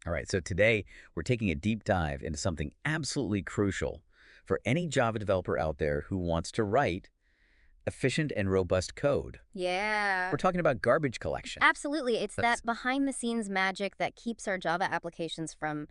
All right, so today we're taking a deep dive into something absolutely crucial for any Java developer out there who wants to write efficient and robust code. Yeah, We're talking about garbage collection. absolutely. It's That's that behind the scenes magic that keeps our Java applications from,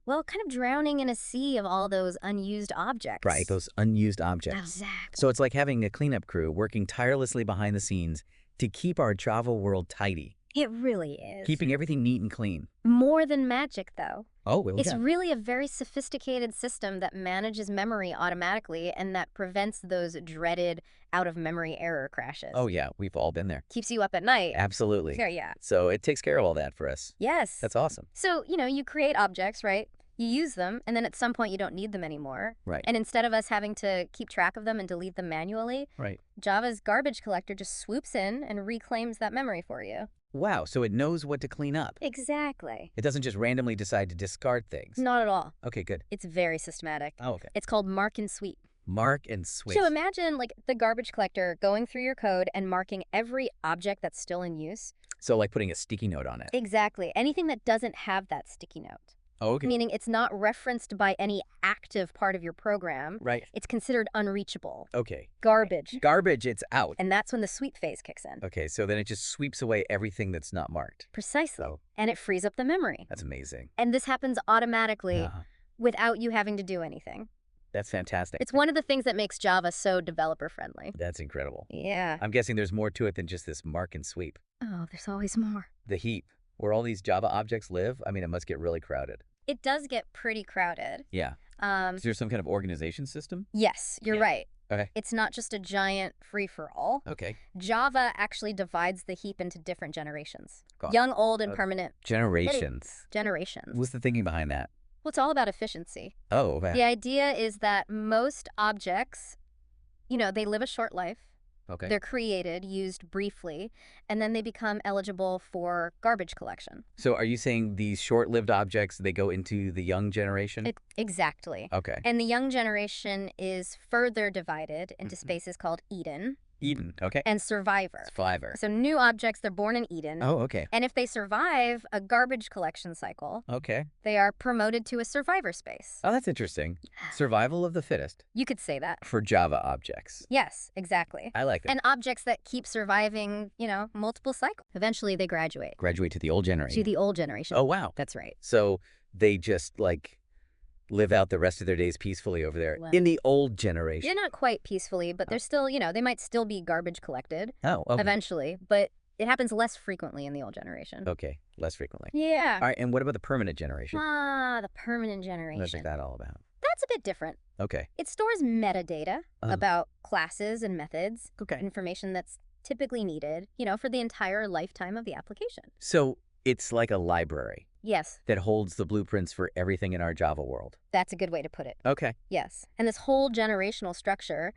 well, kind of drowning in a sea of all those unused right, objects. those unused objects. So Exactly. it's like having a cleanup crew working tirelessly behind the scenes to keep our Java world tidy, It really is. keeping everything neat and clean. More than magic, though. Oh, what we It's got? really a very sophisticated system that manages memory automatically and that prevents those dreaded out of memory error crashes. Oh, yeah, we've all been there. Keeps you up at night. Absolutely. Yeah. So it takes care of all that for us. Yes. That's awesome. So, you create objects, right? You use them, and then at some point you don't need them anymore. Right. And instead of us having to keep track of them and delete them manually, Right. Java's garbage collector just swoops in and reclaims that memory for you. Wow, so it knows what to clean up. Exactly. It doesn't just randomly decide to discard things. Not at all. Okay, good. It's very systematic. Oh, okay. It's called mark and sweep. Mark and switch. So imagine like the garbage collector going through your code and marking every object that's still in use. So like putting a sticky note on it. Exactly. Anything that doesn't have that sticky note. Oh, okay. Meaning it's not referenced by any active part of your program. Right. It's considered unreachable. Okay. Garbage. Garbage, it's out. And that's when the sweep phase kicks in. Okay, so then it just sweeps away everything that's not marked. Precisely. Oh. And it frees up the memory. That's amazing. And this happens automatically Yeah, without you having to do anything. that's fantastic. It's one of the things that makes Java so developer friendly. That's incredible. Yeah. I'm guessing there's more to it than just this mark and sweep. Oh, there's always more. The heap, where all these Java objects live, I mean, it must get really crowded. It does get pretty crowded. Yeah. Is there some kind of organization system? Yes, you're Yeah. right. Okay. It's not just a giant free-for-all. Okay. Java actually divides the heap into different generations. Got it. Young, old, and Okay. permanent Generations. generations. What's the thinking behind that? Well, it's all about efficiency. Oh, okay. The idea is that most objects, they live a short life. Okay. They're created, used briefly, and then they become eligible for garbage collection. So are you saying these short-lived objects, they go into the young generation? Exactly. Okay. And the young generation is further divided into Mhm. spaces called Eden Eden. Okay. and Survivor. Survivor. So new objects, they're born in Eden. Oh, okay. And if they survive a garbage collection cycle, Okay. they are promoted to a survivor space. Oh, that's interesting. Survival of the fittest You could say that. for Java objects. Yes, exactly. I like that. And objects that keep surviving, multiple cycles. Eventually they graduate Graduate to the old generation. to the old generation. Oh, wow. That's right. So they just like live out the rest of their days peacefully over there Well- in the old generation. Yeah, not quite peacefully, but they're still, they might still be garbage collected Oh, okay. eventually, but it happens less frequently in the old generation. Okay, less frequently. Yeah. All right, and what about the permanent generation? Ah, the permanent generation. What's that all about? That's a bit different. Okay. It stores metadata about classes and methods, Okay. information that's typically needed, for the entire lifetime of the application. So it's like a library Yes, that holds the blueprints for everything in our Java world. that's a good way to put it. Okay. Yes. And this whole generational structure,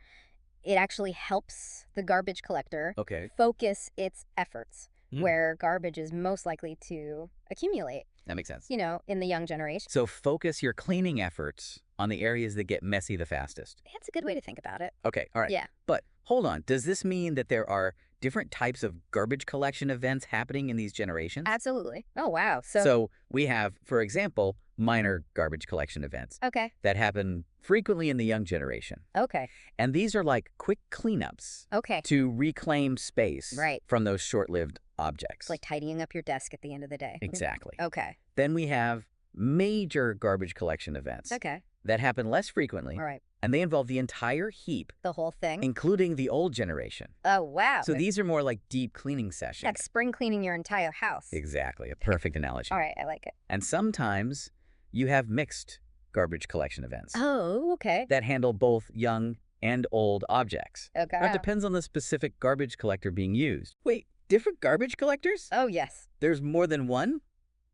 it actually helps the garbage collector Okay. focus its efforts Hmm. where garbage is most likely to accumulate, That makes sense. in the young generation. So focus your cleaning efforts on the areas that get messy the fastest. That's a good way to think about it. Okay, all right. Yeah. But hold on, does this mean that there are different types of garbage collection events happening in these generations? Absolutely. Oh, wow. So we have, for example, minor garbage collection events Okay. that happen frequently in the young generation. Okay. And these are like quick cleanups Okay. to reclaim space Right. from those short-lived objects. It's like tidying up your desk at the end of the day. Exactly. Okay. Then we have major garbage collection events Okay. that happen less frequently, All right. and they involve the entire heap, The whole thing. including the old generation. Oh, wow. So these are more like deep cleaning sessions. Like spring cleaning your entire house. Exactly, a perfect analogy. All right. I like it. And sometimes you have mixed garbage collection events Oh, okay. that handle both young and old objects. Okay. It depends on the specific garbage collector being used. Wait, different garbage collectors? Oh, yes. There's more than one?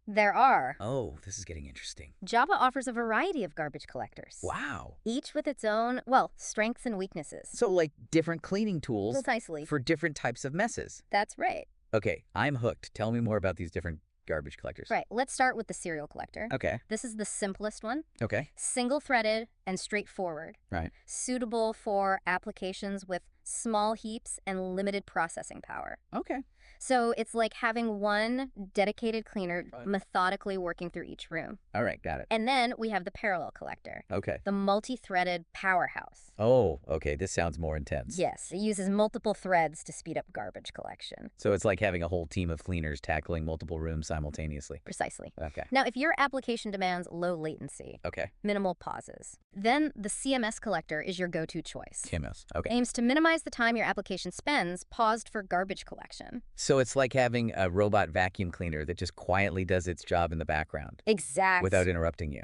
There are. Oh, this is getting interesting. Java offers a variety of garbage collectors. Wow. Each with its own, strengths and weaknesses. So like different cleaning tools Precisely. for different types of messes. That's right. Okay, I'm hooked. Tell me more about these different garbage collectors. Right. Let's start with the serial collector. Okay, This is the simplest one. okay, Single-threaded and straightforward. right. Suitable for applications with small heaps and limited processing power. Okay. So it's like having one dedicated cleaner Right. methodically working through each room. All right, got it. And then we have the parallel collector, Okay. the multi-threaded powerhouse. Oh, okay, this sounds more intense. Yes, it uses multiple threads to speed up garbage collection. So it's like having a whole team of cleaners tackling multiple rooms simultaneously. Precisely. Okay. Now, if your application demands low latency, Okay. minimal pauses, then the CMS collector is your go-to choice. TMS. Okay. Aims to minimize the time your application spends paused for garbage collection. So it's like having a robot vacuum cleaner that just quietly does its job in the background Exact. without interrupting you.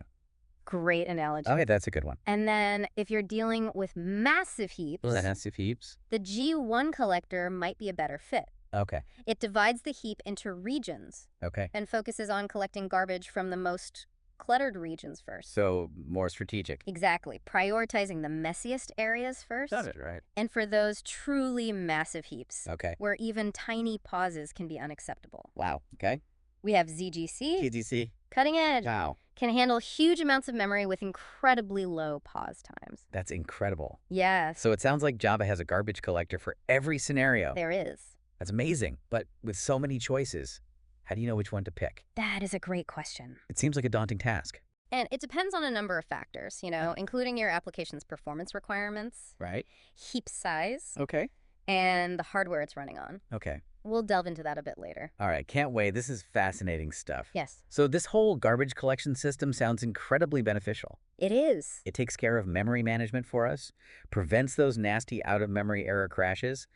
Great analogy. Okay, that's a good one. And then if you're dealing with massive heaps, Massive heaps. the G1 collector might be a better fit. Okay. It divides the heap into regions Okay. and focuses on collecting garbage from the most cluttered regions first. So more strategic. Exactly. Prioritizing the messiest areas first. Got it, right. And for those truly massive heaps, Okay. where even tiny pauses can be unacceptable. Wow. Okay. We have ZGC, TDC. cutting edge, Wow. can handle huge amounts of memory with incredibly low pause times. That's incredible. Yes, So it sounds like Java has a garbage collector for every scenario. there is. That's amazing. But with so many choices, how do you know which one to pick? That is a great question. It seems like a daunting task, And it depends on a number of factors, including your application's performance requirements, right? heap size, Okay. and the hardware it's running on. Okay. We'll delve into that a bit later. All right. Can't wait. This is fascinating stuff. Yes, So this whole garbage collection system sounds incredibly beneficial. it is. It takes care of memory management for us, prevents those nasty out-of-memory error crashes,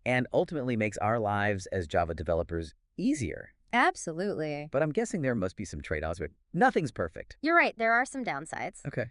and ultimately makes our lives as Java developers easier. Absolutely. But I'm guessing there must be some trade-offs, but nothing's perfect. You're right, there are some downsides. Okay.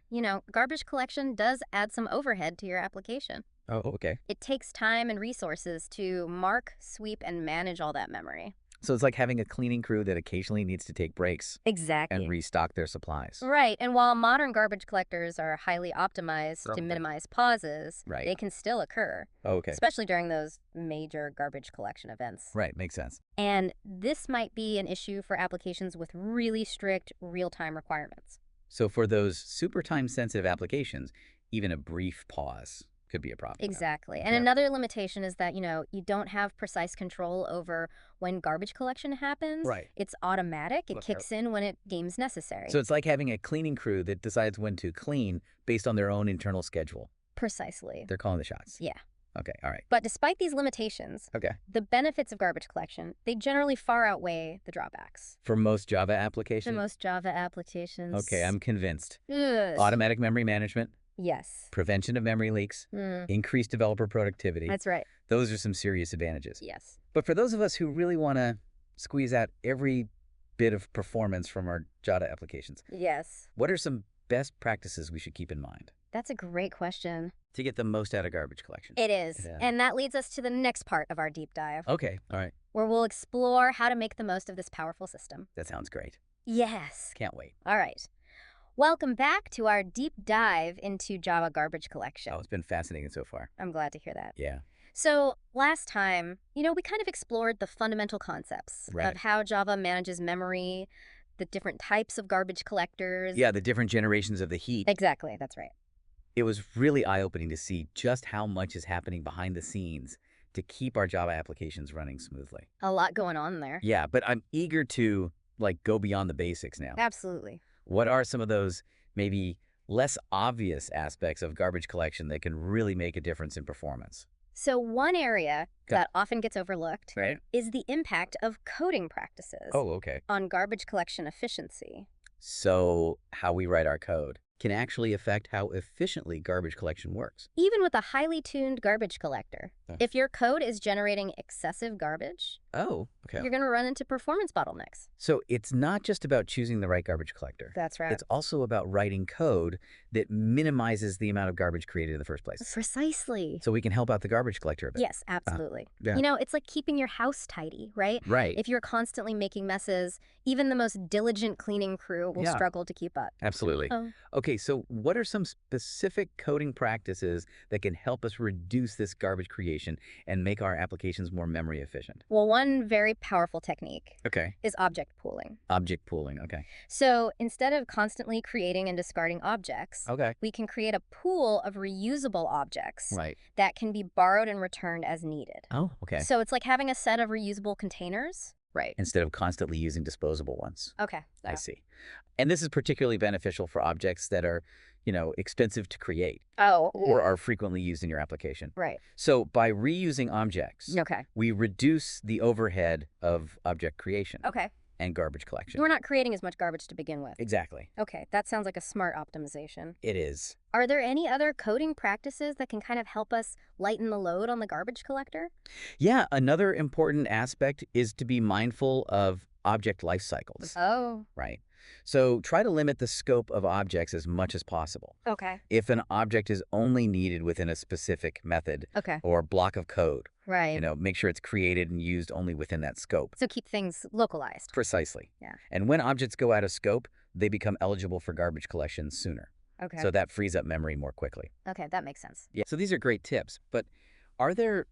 Garbage collection does add some overhead to your application. Oh, okay. It takes time and resources to mark, sweep, and manage all that memory. So it's like having a cleaning crew that occasionally needs to take breaks Exactly. and restock their supplies. Right, and while modern garbage collectors are highly optimized to Okay. minimize pauses, Right. they can still occur, Oh, okay. especially during those major garbage collection events. Right, makes sense. And this might be an issue for applications with really strict real-time requirements. So for those super time-sensitive applications, even a brief pause could be a problem. Exactly. And Yeah. another limitation is that, you don't have precise control over when garbage collection happens. Right. It's automatic. It Well, kicks in when it deems necessary. So it's like having a cleaning crew that decides when to clean based on their own internal schedule. Precisely. They're calling the shots. Yeah. Okay, all right. But despite these limitations, Okay. the benefits of garbage collection, they generally far outweigh the drawbacks. For most Java The applications? most Java applications. Okay, I'm convinced. Ugh. Automatic memory management, Yes. prevention of memory leaks, increased developer productivity. That's right. Those are some serious advantages. Yes. But for those of us who really want to squeeze out every bit of performance from our Java applications, Yes. what are some best practices we should keep in mind That's a great question. to get the most out of garbage collection? It is. Yeah. And that leads us to the next part of our deep dive, Okay, all right. where we'll explore how to make the most of this powerful system. That sounds great. Yes. Can't wait. All right. Welcome back to our deep dive into Java garbage collection. Oh, it's been fascinating so far. I'm glad to hear that. Yeah. So last time, we kind of explored the fundamental concepts Right. of how Java manages memory, the different types of garbage collectors. Yeah, the different generations of the heap. Exactly. That's right. It was really eye-opening to see just how much is happening behind the scenes to keep our Java applications running smoothly. A lot going on there. Yeah, but I'm eager to go beyond the basics now. Absolutely. What are some of those maybe less obvious aspects of garbage collection that can really make a difference in performance? So one area Okay. that often gets overlooked Right. is the impact of coding practices Oh, okay. on garbage collection efficiency. So how we write our code can actually affect how efficiently garbage collection works. Even with a highly tuned garbage collector, Huh. if your code is generating excessive garbage, Oh, okay. you're going to run into performance bottlenecks. So it's not just about choosing the right garbage collector. That's right. It's also about writing code that minimizes the amount of garbage created in the first place. Precisely. So we can help out the garbage collector a bit. Yes, absolutely. yeah. It's like keeping your house tidy, right? Right. If you're constantly making messes, even the most diligent cleaning crew will Yeah. struggle to keep up. Absolutely. Oh. Okay, so what are some specific coding practices that can help us reduce this garbage creation and make our applications more memory efficient? Well, one one very powerful technique Okay. is object pooling. Object pooling. Okay. So instead of constantly creating and discarding objects, Okay. we can create a pool of reusable objects Right. that can be borrowed and returned as needed. Oh, okay. So it's like having a set of reusable containers. Right. Instead of constantly using disposable ones. Okay. I Yeah. see. And this is particularly beneficial for objects that are, expensive to create Oh. or are frequently used in your application. Right. So by reusing objects, Okay. we reduce the overhead of object creation Okay. and garbage collection. We're not creating as much garbage to begin with. Exactly. Okay, that sounds like a smart optimization. It is. Are there any other coding practices that can kind of help us lighten the load on the garbage collector? Yeah, another important aspect is to be mindful of object life cycles, Oh. right? So try to limit the scope of objects as much as possible. Okay. If an object is only needed within a specific method Okay. or block of code, Right. make sure it's created and used only within that scope. So keep things localized. Precisely. Yeah. And when objects go out of scope, they become eligible for garbage collection sooner. Okay. So that frees up memory more quickly. Okay, that makes sense. Yeah. So these are great tips, but are there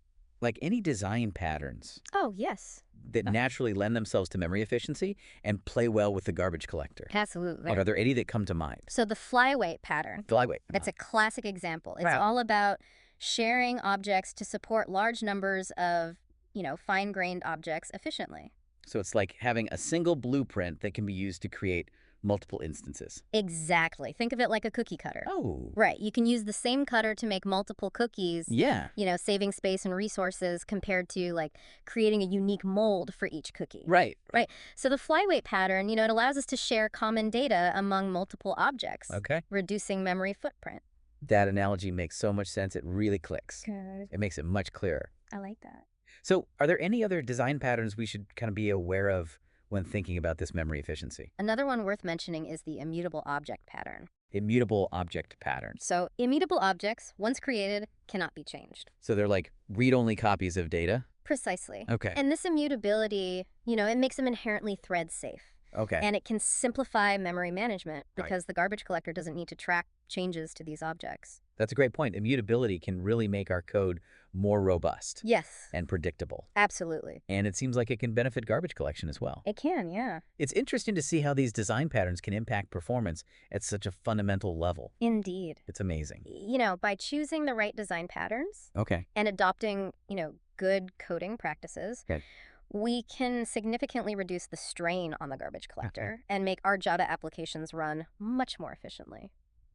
any design patterns Oh, yes. that naturally lend themselves to memory efficiency and play well with the garbage collector? Absolutely. Are there any that come to mind? So the flyweight pattern, Flyweight. that's a classic example. It's Wow. all about sharing objects to support large numbers of, fine-grained objects efficiently. So it's like having a single blueprint that can be used to create multiple instances. Exactly. Think of it like a cookie cutter. Oh. Right. You can use the same cutter to make multiple cookies, Yeah. saving space and resources compared to like creating a unique mold for each cookie. Right. Right. So the flyweight pattern, it allows us to share common data among multiple objects, Okay. reducing memory footprint. That analogy makes so much sense. It really clicks. Good. It makes it much clearer. I like that. So are there any other design patterns we should kind of be aware of when thinking about this memory efficiency? Another one worth mentioning is the immutable object pattern. Immutable object patterns. So immutable objects, once created, cannot be changed. So they're like read-only copies of data? Precisely. Okay. And this immutability, it makes them inherently thread safe. Okay. And it can simplify memory management Right. because the garbage collector doesn't need to track changes to these objects. That's a great point. Immutability can really make our code more robust Yes, and predictable. absolutely. And it seems like it can benefit garbage collection as well. It can, yeah. It's interesting to see how these design patterns can impact performance at such a fundamental level. Indeed. It's amazing. By choosing the right design patterns Okay. and adopting, good coding practices, Okay. we can significantly reduce the strain on the garbage collector and make our Java applications run much more efficiently.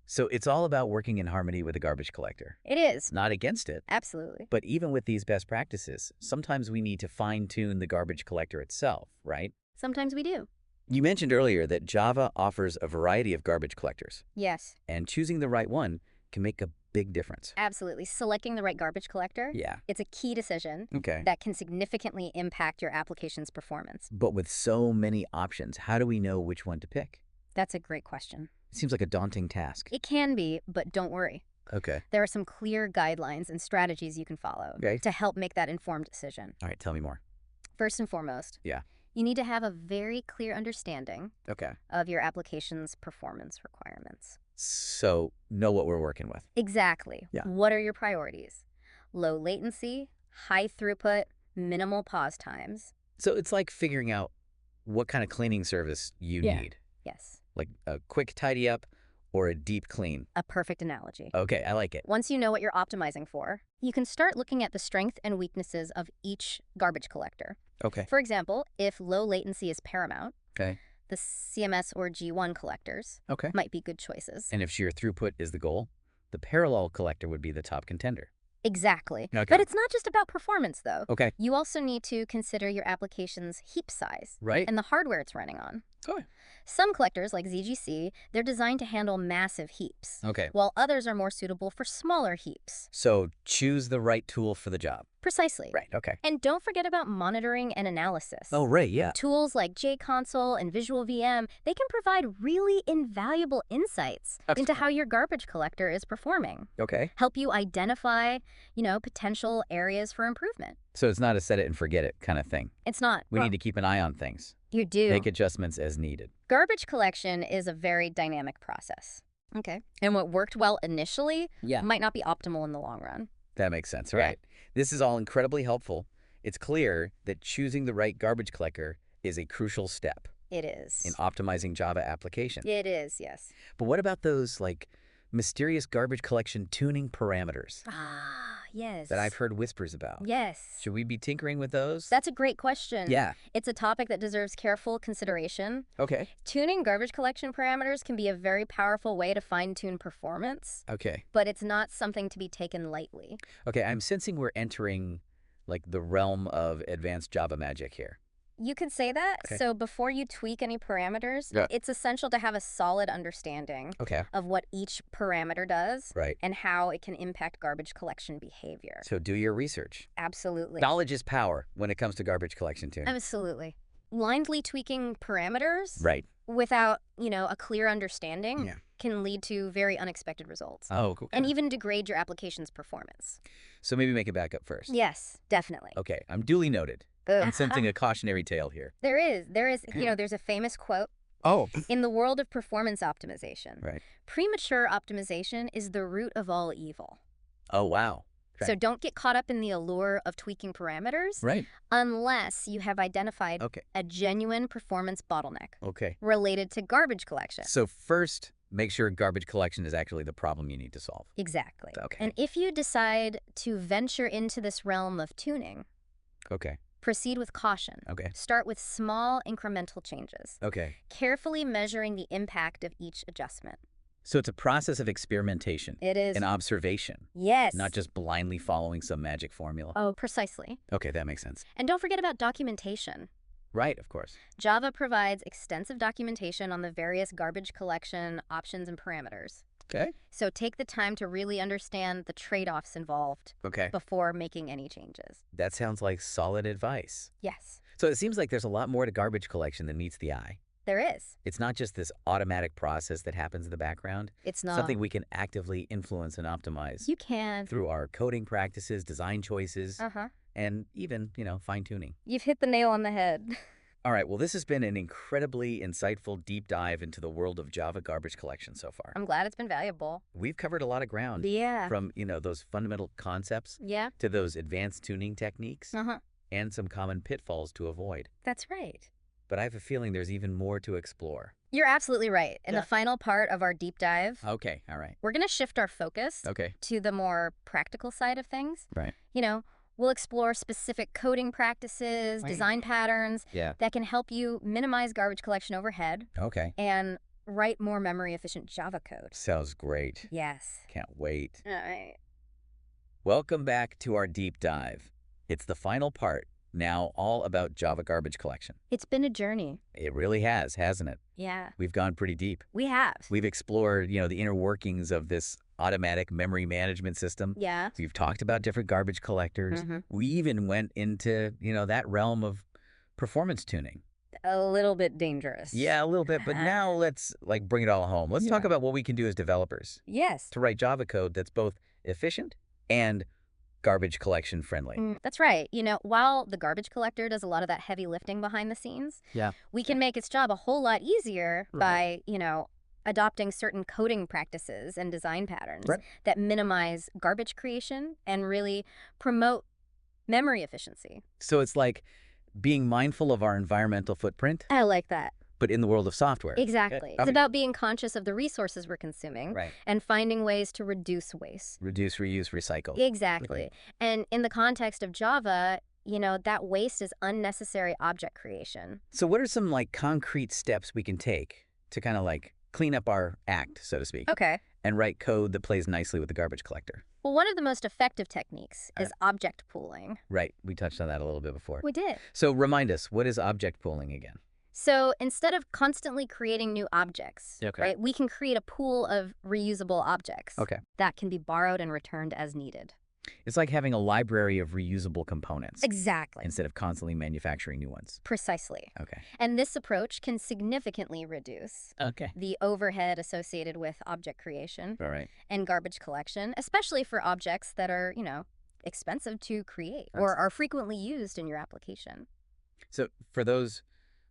So it's all about working in harmony with the garbage collector. It is. Not against it. Absolutely. But even with these best practices, sometimes we need to fine-tune the garbage collector itself, right? Sometimes we do. You mentioned earlier that Java offers a variety of garbage collectors, Yes, and choosing the right one can make a big difference. absolutely. Selecting the right garbage collector, Yeah. it's a key decision Okay. that can significantly impact your application's performance. But with so many options, how do we know which one to pick? That's a great question. It seems like a daunting task. It can be, but don't worry. Okay. There are some clear guidelines and strategies you can follow Okay. to help make that informed decision. All right, tell me more. First and foremost, Yeah. you need to have a very clear understanding Okay. of your application's performance requirements. So know what we're working with. Exactly. Yeah. What are your priorities? Low latency, high throughput, minimal pause times. So it's like figuring out what kind of cleaning service you Yeah. need. Yes, Like a quick tidy up or a deep clean. a perfect analogy. Okay, I like it. Once you know what you're optimizing for, you can start looking at the strengths and weaknesses of each garbage collector. Okay. For example, if low latency is paramount, Okay. the CMS or G1 collectors Okay. might be good choices. And if sheer throughput is the goal, the parallel collector would be the top contender. Exactly. Okay. But it's not just about performance, though. Okay. You also need to consider your application's heap size Right? and the hardware it's running on. Oh. Some collectors, like ZGC, they're designed to handle massive heaps, Okay. while others are more suitable for smaller heaps. So choose the right tool for the job. Precisely. Right. Okay. And don't forget about monitoring and analysis. Oh, right. Yeah. Tools like JConsole and Visual VM, they can provide really invaluable insights into how your garbage collector is performing. Okay. Help you identify, potential areas for improvement. So it's not a set it and forget it kind of thing. It's not. We need to keep an eye on things. You do. Make adjustments as needed. Garbage collection is a very dynamic process. Okay. And what worked well initially Yeah. might not be optimal in the long run. That makes sense. Yeah. Right. This is all incredibly helpful. It's clear that choosing the right garbage collector is a crucial step It is. in optimizing Java applications. It is, yes. But what about those, like, mysterious garbage collection tuning parameters Ah, yes. that I've heard whispers about? Yes. Should we be tinkering with those? That's a great question. Yeah. It's a topic that deserves careful consideration. Okay. Tuning garbage collection parameters can be a very powerful way to fine-tune performance, Okay. but it's not something to be taken lightly. Okay, I'm sensing we're entering, like, the realm of advanced Java magic here. You could say that. Okay. So before you tweak any parameters, Yeah. it's essential to have a solid understanding Okay. of what each parameter does Right. and how it can impact garbage collection behavior. So do your research. Absolutely. Knowledge is power when it comes to garbage collection tuning. Absolutely. Blindly tweaking parameters Right. without, a clear understanding Yeah. can lead to very unexpected results Oh, cool. and even degrade your application's performance. So maybe make it back up first. Yes, definitely. Okay, I'm duly noted. I'm sensing a cautionary tale here. There is, there's a famous quote. Oh. In the world of performance optimization, Right. premature optimization is the root of all evil. Oh, wow. So don't get caught up in the allure of tweaking parameters Right. unless you have identified Okay. a genuine performance bottleneck Okay. related to garbage collection. So first, make sure garbage collection is actually the problem you need to solve. Exactly. Okay. And if you decide to venture into this realm of tuning, Okay. proceed with caution. Okay. Start with small incremental changes, Okay. carefully measuring the impact of each adjustment. So it's a process of experimentation It is. and observation, Yes. not just blindly following some magic formula. Oh, precisely. Okay, that makes sense. And don't forget about documentation. Right, of course. Java provides extensive documentation on the various garbage collection options and parameters. Okay. So take the time to really understand the trade-offs involved Okay. before making any changes. That sounds like solid advice. Yes, So it seems like there's a lot more to garbage collection than meets the eye. there is. It's not just this automatic process that happens in the background. It's not. Something we can actively influence and optimize You can. through our coding practices, design choices, Uh-huh. and even, fine-tuning. You've hit the nail on the head. All right, well, this has been an incredibly insightful deep dive into the world of Java garbage collection so far. I'm glad it's been valuable. We've covered a lot of ground Yeah. from, those fundamental concepts Yeah. to those advanced tuning techniques Uh-huh. and some common pitfalls to avoid. That's right. But I have a feeling there's even more to explore. You're absolutely right. In Yeah. the final part of our deep dive, Okay, all right. we're going to shift our focus Okay, to the more practical side of things. right. We'll explore specific coding practices, Right. design patterns Yeah. that can help you minimize garbage collection overhead Okay. and write more memory-efficient Java code. Sounds great. Yes. Can't wait. All right. Welcome back to our deep dive. It's the final part, now all about Java garbage collection. It's been a journey. It really has, hasn't it? Yeah, We've gone pretty deep. we have. We've explored, the inner workings of this automatic memory management system. Yeah. We've talked about different garbage collectors. Mhm. We even went into, that realm of performance tuning. A little bit dangerous. Yeah, a little bit, but now let's bring it all home. Let's talk Yeah. about what we can do as developers Yes. to write Java code that's both efficient and garbage collection friendly. That's right. While the garbage collector does a lot of that heavy lifting behind the scenes, Yeah. we can make its job a whole lot easier Right. by, adopting certain coding practices and design patterns Right. that minimize garbage creation and really promote memory efficiency. So it's like being mindful of our environmental footprint, I like that. but in the world of software. Exactly. It's Okay. about being conscious of the resources we're consuming Right. and finding ways to reduce waste. Reduce, reuse, recycle. Exactly. Right. And in the context of Java, that waste is unnecessary object creation. So what are some concrete steps we can take to kind of clean up our act, so to speak, Okay. and write code that plays nicely with the garbage collector? Well, one of the most effective techniques is object pooling. Right. We touched on that a little bit before. We did. So remind us, what is object pooling again? So instead of constantly creating new objects, Okay. right, we can create a pool of reusable objects Okay. that can be borrowed and returned as needed. It's like having a library of reusable components Exactly. instead of constantly manufacturing new ones. Precisely. Okay. And this approach can significantly reduce Okay. the overhead associated with object creation All right. and garbage collection, especially for objects that are, expensive to create or are frequently used in your application. So for those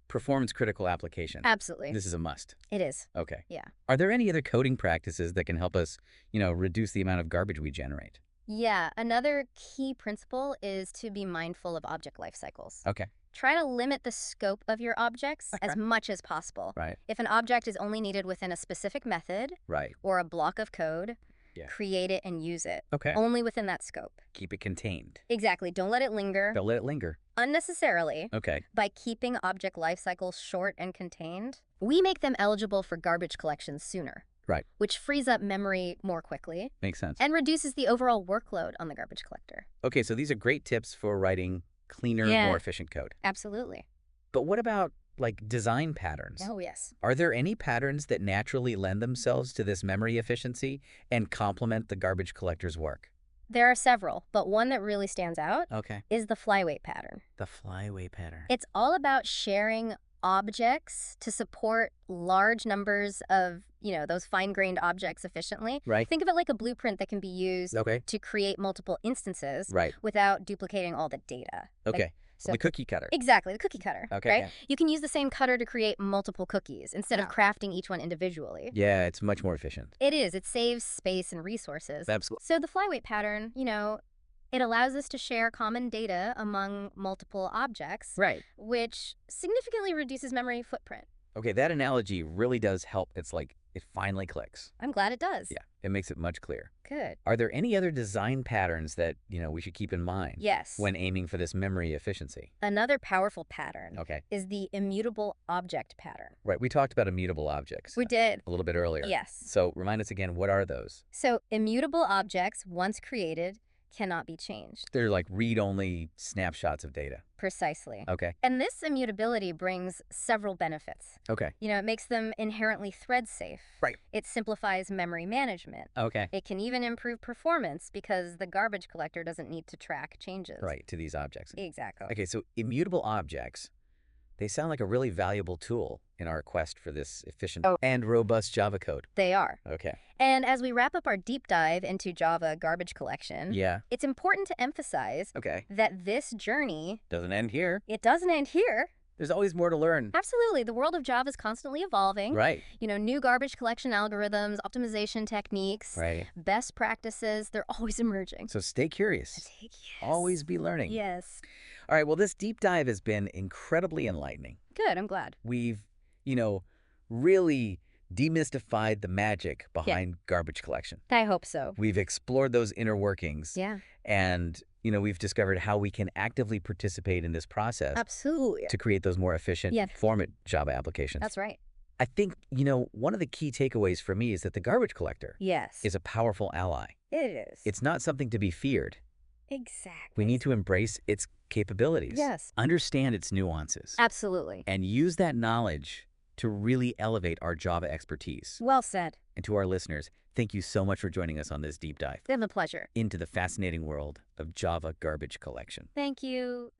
performance critical applications, Absolutely. this is a must. It is. Okay. Yeah. Are there any other coding practices that can help us, reduce the amount of garbage we generate? Yeah, another key principle is to be mindful of object life cycles. Okay. Try to limit the scope of your objects as Okay. much as possible. Right. If an object is only needed within a specific method Right. or a block of code, Yeah. create it and use it. Okay. Only within that scope. Keep it contained. Exactly. Don't let it linger Don't let it linger. unnecessarily. Okay. By keeping object life cycles short and contained, we make them eligible for garbage collection sooner. Right. Which frees up memory more quickly Makes sense. and reduces the overall workload on the garbage collector. Okay, so these are great tips for writing cleaner, Yeah. more efficient code. Absolutely. But what about like design patterns? Oh, yes. Are there any patterns that naturally lend themselves to this memory efficiency and complement the garbage collector's work? There are several, but one that really stands out Okay. is the flyweight pattern. The flyway pattern. It's all about sharing objects to support large numbers of, those fine-grained objects efficiently. Right. Think of it like a blueprint that can be used Okay. to create multiple instances Right. without duplicating all the data. Okay. So The cookie cutter. exactly, the cookie cutter, Okay, right? yeah. You can use the same cutter to create multiple cookies instead of crafting each one individually. Yeah, it's much more efficient. It is. It saves space and resources. Absolutely. So the flyweight pattern, it allows us to share common data among multiple objects, Right. which significantly reduces memory footprint. Okay, that analogy really does help. It's like it finally clicks. I'm glad it does. Yeah, it makes it much clearer. Good. Are there any other design patterns that, we should keep in mind Yes. when aiming for this memory efficiency? Another powerful pattern Okay. is the immutable object pattern. Right, we talked about immutable objects We did. a little bit earlier. Yes. So remind us again, what are those? So immutable objects, once created, cannot be changed. They're like read-only snapshots of data. Precisely. Okay. And this immutability brings several benefits. Okay. It makes them inherently thread safe. Right. It simplifies memory management. Okay. It can even improve performance because the garbage collector doesn't need to track changes. Right, to these objects. Exactly. Okay, so immutable objects, they sound like a really valuable tool in our quest for this efficient and robust Java code. They are. Okay. And as we wrap up our deep dive into Java garbage collection, Yeah. it's important to emphasize Okay. that this journey, Doesn't end here. it doesn't end here. There's always more to learn. Absolutely. The world of Java is constantly evolving. Right. New garbage collection algorithms, optimization techniques, Right. best practices, they're always emerging. So stay curious. Yes. Always be learning. Yes. All right, well, this deep dive has been incredibly enlightening. Good. I'm glad. We've, really demystified the magic behind garbage collection. I hope so. We've explored those inner workings. Yeah. And, we've discovered how we can actively participate in this process Absolutely. to create those more efficient, Yeah. performant Java applications. That's right. I think, one of the key takeaways for me is that the garbage collector Yes. is a powerful ally. It is. It's not something to be feared. Exactly. We need to embrace its capabilities. Yes. Understand its nuances. Absolutely. And use that knowledge to really elevate our Java expertise. Well said. And to our listeners, thank you so much for joining us on this deep dive It's been a pleasure. into the fascinating world of Java garbage collection. Thank you.